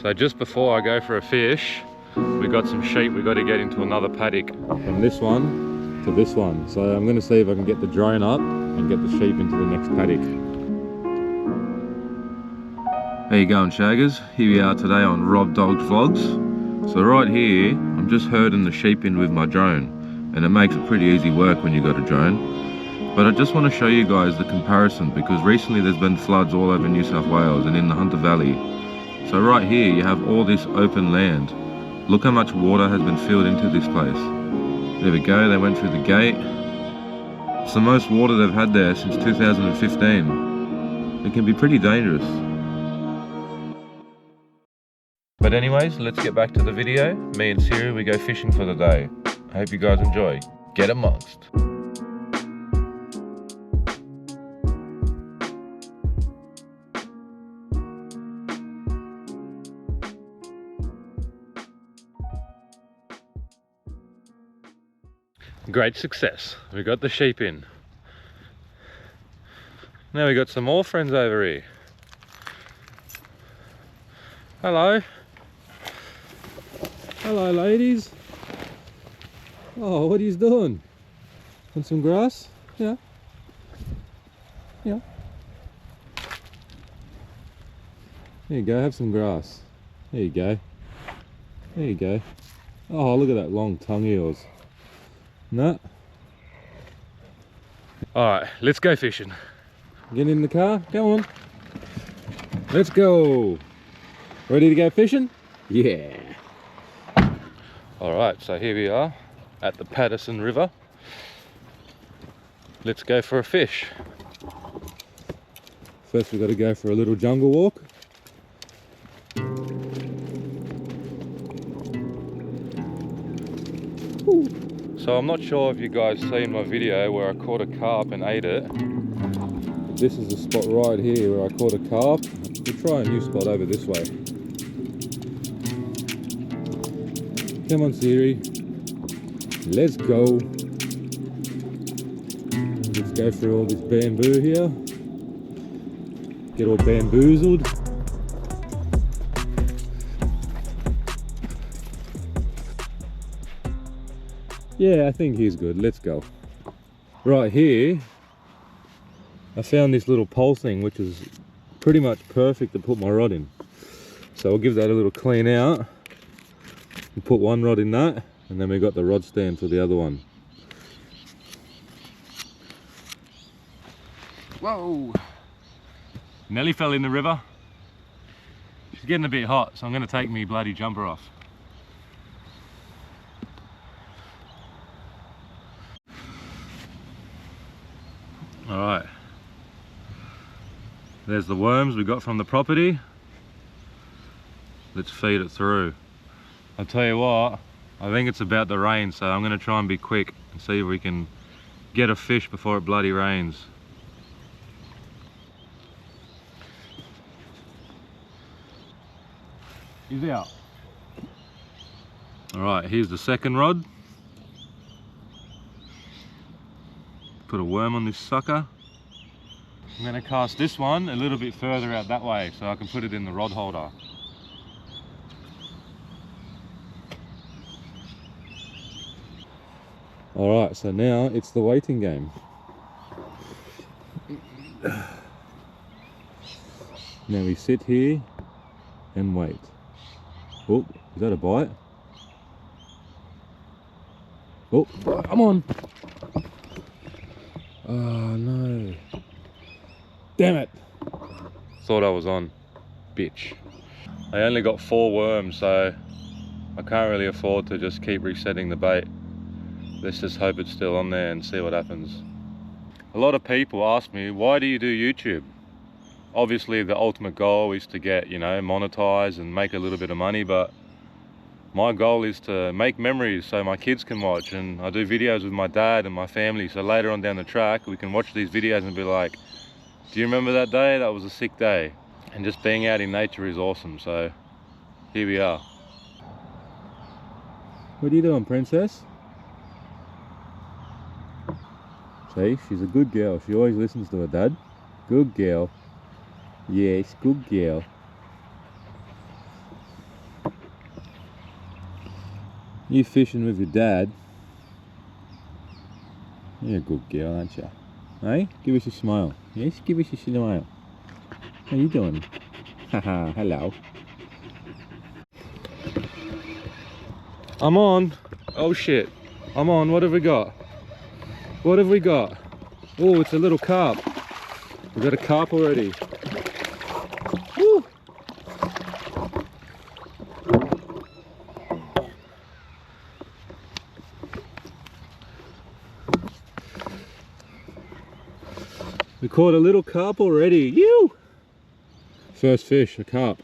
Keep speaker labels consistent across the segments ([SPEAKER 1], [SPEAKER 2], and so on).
[SPEAKER 1] So just before I go for a fish, we got some sheep we got to get into another paddock. From this one to this one. So I'm going to see if I can get the drone up and get the sheep into the next paddock. How you going, shaggers? Here we are today on Rob Dogg's Vlogs. So right here, I'm just herding the sheep in with my drone, and it makes it pretty easy work when you got a drone. But I just want to show you guys the comparison, because recently there's been floods all over New South Wales and in the Hunter Valley. So right here you have all this open land. Look how much water has been filled into this place. There we go, they went through the gate. It's the most water they've had there since 2015. It can be pretty dangerous. But anyways, let's get back to the video. Me and Siri, we go fishing for the day. I hope you guys enjoy. Get amongst. Great success. We got the sheep in. Now we got some more friends over here. Hello. Hello, ladies. Oh, what are you doing? Want some grass? Yeah. Yeah. There you go, have some grass. There you go. There you go. Oh, look at that long tongue of yours. No. Alright, let's go fishing. Get in the car, come on. Let's go. Ready to go fishing? Yeah. Alright, so here we are at the Patterson River. Let's go for a fish. First we've got to go for a little jungle walk. Ooh. So I'm not sure if you guys seen my video where I caught a carp and ate it. But this is the spot right here where I caught a carp. We'll try a new spot over this way. Come on, Siri. Let's go. Let's go through all this bamboo here. Get all bamboozled. Yeah, I think he's good. Let's go. Right here, I found this little pole thing, which is pretty much perfect to put my rod in. So I'll give that a little clean out and put one rod in that, and then we got the rod stand for the other one. Whoa! Nelly fell in the river. She's getting a bit hot, so I'm going to take me bloody jumper off. Alright, there's the worms we got from the property. Let's feed it through. I'll tell you what, I think it's about to rain, so I'm going to try and be quick and see if we can get a fish before it bloody rains. He's out. Alright, here's the second rod. Put a worm on this sucker. I'm going to cast this one a little bit further out that way so I can put it in the rod holder. Alright, so now it's the waiting game. Now we sit here and wait. Oh, is that a bite? Oh, come on! Oh no. Damn it. Thought I was on. Bitch. I only got 4 worms, so I can't really afford to just keep resetting the bait. Let's just hope it's still on there and see what happens. A lot of people ask me, why do you do YouTube? Obviously the ultimate goal is to get, you know, monetize and make a little bit of money, but my goal is to make memories so my kids can watch, and I do videos with my dad and my family, so later on down the track we can watch these videos and be like, do you remember that day? That was a sick day. And just being out in nature is awesome, so here we are. What are you doing, princess? See, she's a good girl. She always listens to her dad. Good girl. Yes, good girl. You fishing with your dad. You're a good girl, aren't you? Hey, give us a smile. Yes, give us a smile. How you doing? Haha, hello. I'm on. Oh shit. I'm on. What have we got? What have we got? Oh, it's a little carp. We got a carp already. Woo! We caught a little carp already. You! First fish, a carp.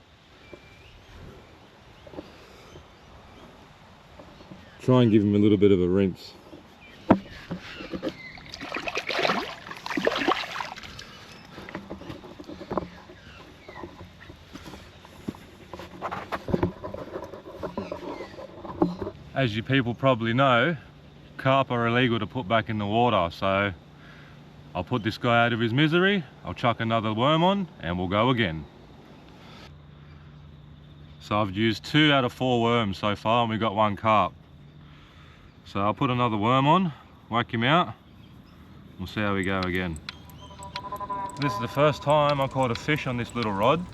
[SPEAKER 1] Try and give him a little bit of a rinse. As you people probably know, carp are illegal to put back in the water, so I'll put this guy out of his misery, I'll chuck another worm on, and we'll go again. So I've used 2 out of 4 worms so far, and we got 1 carp. So I'll put another worm on, whack him out, we'll see how we go again. This is the first time I caught a fish on this little rod.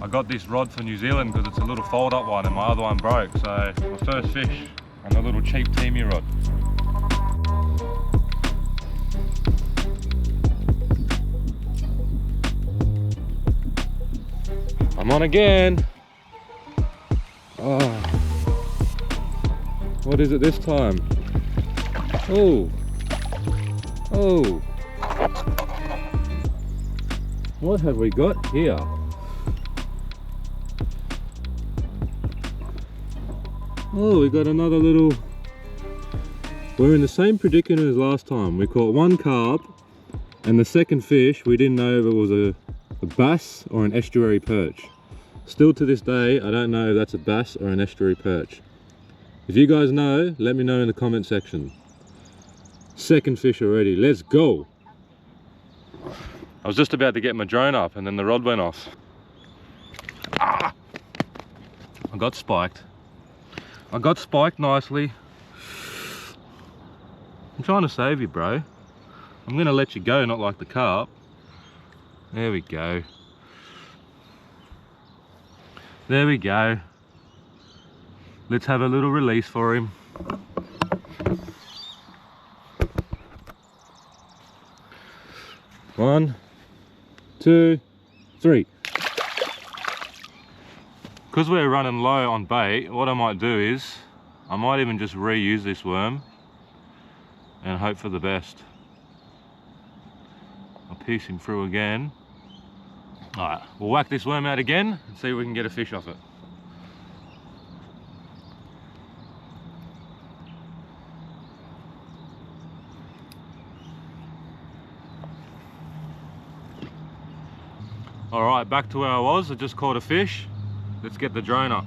[SPEAKER 1] I got this rod for New Zealand because it's a little fold up one and my other one broke, so my first fish on a little cheap teamy rod. I'm on again. Oh, what is it this time? Oh, oh, what have we got here? Oh, we got another little... We're in the same predicament as last time. We caught 1 carp, and the second fish, we didn't know if it was a bass or an estuary perch. Still to this day, I don't know if that's a bass or an estuary perch. If you guys know, let me know in the comment section. Second fish already, let's go! I was just about to get my drone up and then the rod went off. Ah! I got spiked. I got spiked nicely. I'm trying to save you, bro. I'm gonna let you go, not like the carp. There we go. There we go. Let's have a little release for him. One, 2, 3. Because we're running low on bait, what I might do is, I might even just reuse this worm and hope for the best. I'll piece him through again. Alright, we'll whack this worm out again and see if we can get a fish off it. Alright, back to where I was. I just caught a fish. Let's get the drone up.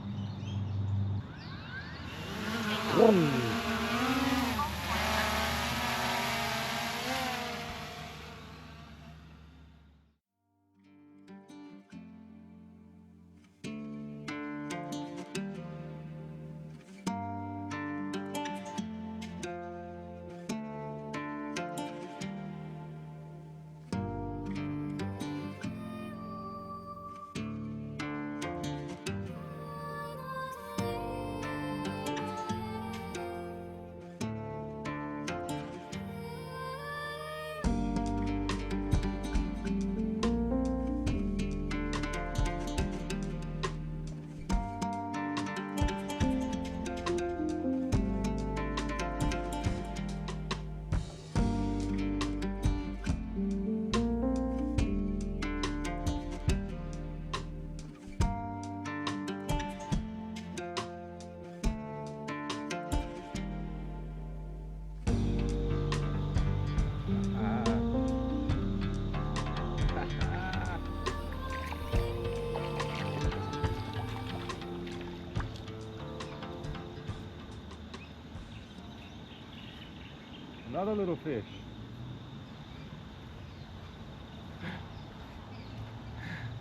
[SPEAKER 1] Another little fish.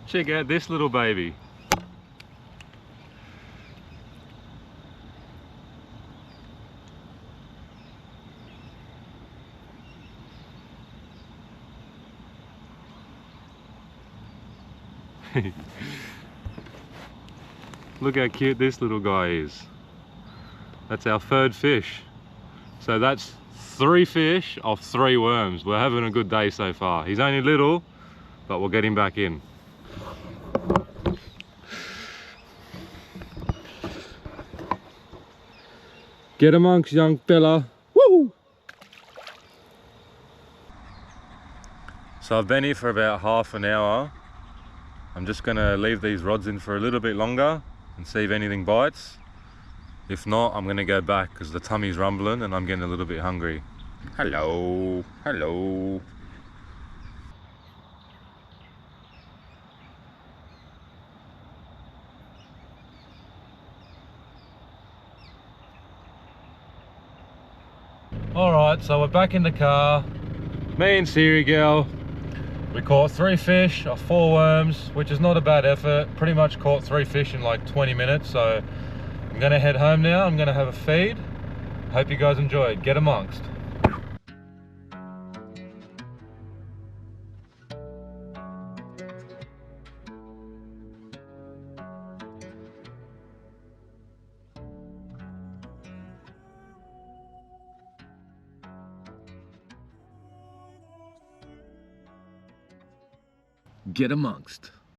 [SPEAKER 1] Check out this little baby. Look how cute this little guy is. That's our third fish. So that's 3 fish off 3 worms. We're having a good day so far. He's only little, but we'll get him back in. Get amongst, young fella. Woo! So I've been here for about half an hour. I'm just gonna leave these rods in for a little bit longer and see if anything bites. If not, I'm gonna go back because the tummy's rumbling and I'm getting a little bit hungry. Hello, hello. Alright, so we're back in the car. Me and Siri girl. We caught 3 fish off 4 worms, which is not a bad effort. Pretty much caught 3 fish in like 20 minutes. So I'm gonna head home now. I'm gonna have a feed. Hope you guys enjoyed. Get amongst. Get amongst.